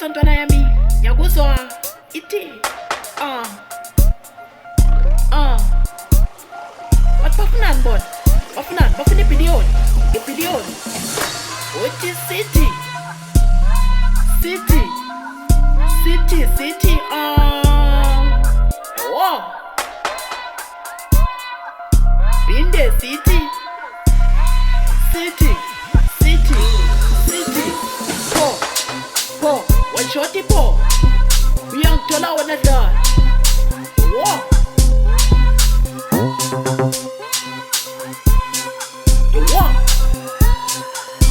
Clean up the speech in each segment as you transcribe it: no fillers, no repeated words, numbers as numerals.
Ngiyakuzwa ntwana yami, ngiyakuzwa ithi bathi bafunani bona? Bafunani? Bafuna ibhiliyoni? Ibhiliyoni? Uthi sithi wo Binde sithi po washoti po uyangithola wena dlala wo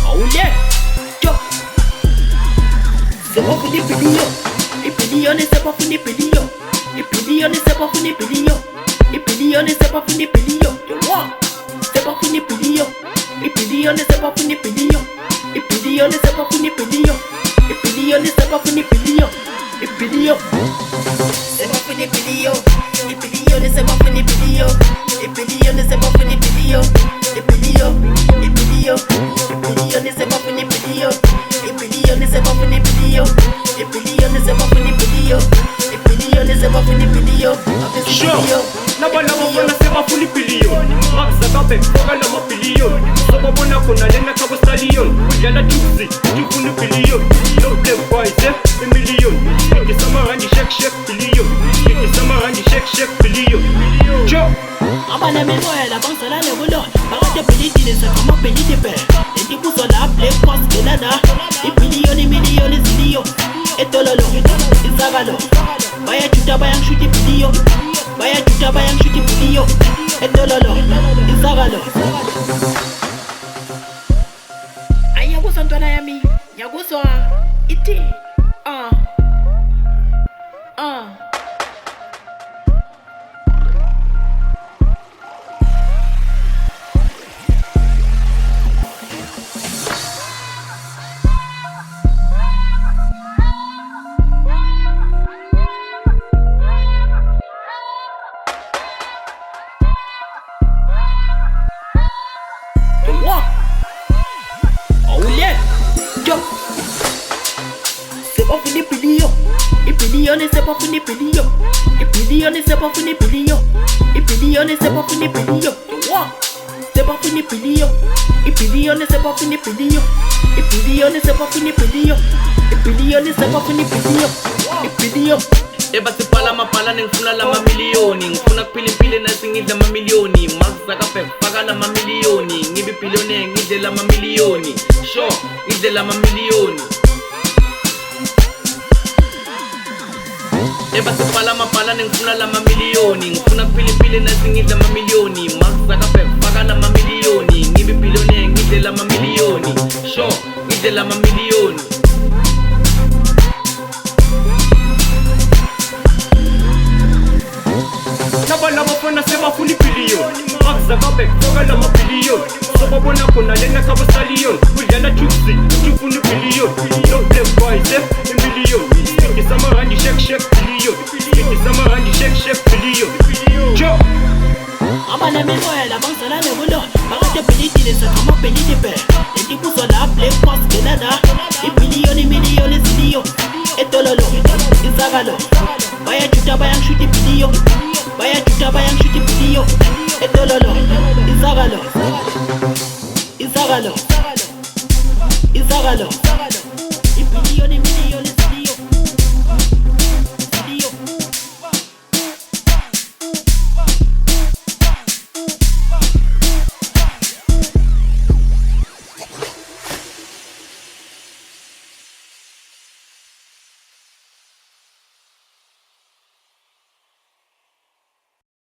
awuye jo sebafuna ibhiliyoni sebafuna ibhiliyoni sebafuna ibhiliyoni sebafuna ibhiliyoni wo sebafuna ibhiliyoni sebafuna ibhiliyoni sebafuna ibhiliyoni sebafuna ibhiliyoni sebafuna ibhiliyoni sebafuna ibhiliyoni sebafuna ibhiliyoni sebafuna ibhiliyoni sebafuna Sure, nabana babona sebafuna ibhiliyoni makuzakabe foka namabhiliyoni sobabona khona lena khabo stallion udlala juicy ufuna ibhiliyoni no black boys imiliyoni ngisamarandi shake biliyoni ngisamarandi shake biliyoni jo abana memoyela bangisalale kulona bakade bhilidile sakamabhilidi bhe lentibuzwa la black boss ngena la ibhiliyoni miliyoni ziliyo etololo izakalo bayajuta bayangishuta ibhiliyoni etololo izakalo ayakuzwa ntwana yami ngiyakuzwa ithi awuye jo sebafuna ibhiliyoni sebafuna ibhiliyoni sebafuna ibhiliyoni sebafuna ibhiliyoni wo sebafuna ibhiliyoni sebafuna ibhiliyoni sebafuna ibhiliyoni sebafuna ibhiliyoni ebasipala mapala ngifuna lama miliyoni ngifuna kuphilimpile nasi ngidla amamiliyoni makuzakabe faka lama miliyoni ngibe billionaire ngidle lama miliyoni sure ngidle lama miliyoni ebasipala mapala ngifuna lama miliyoni ngifuna kuphilimpile nasi ngidla amamiliyoni makuzakabe faka lama miliyoni ngibe billionaire ngidle lama miliyoni sure ngidle lama miliyoni nabana babona sebafuna ibhiliyoni makuzakabe foka namabhiliyoni sobabona khona lena khabo stallion udlala juicy ufuna ibhiliyoni no black boys imiliyoni ngisamarandi shake biliyoni ngisamarandi shake biliyoni jo abana memoyela bangisalale kulona bakade bhilidile sakamabhilidi bhe lentibuzwa la black boss ngena la ibhiliyoni miliyoni ziliyo etololo izakalo bayajuta bayangishuta ibhiliyoni etololo izakalo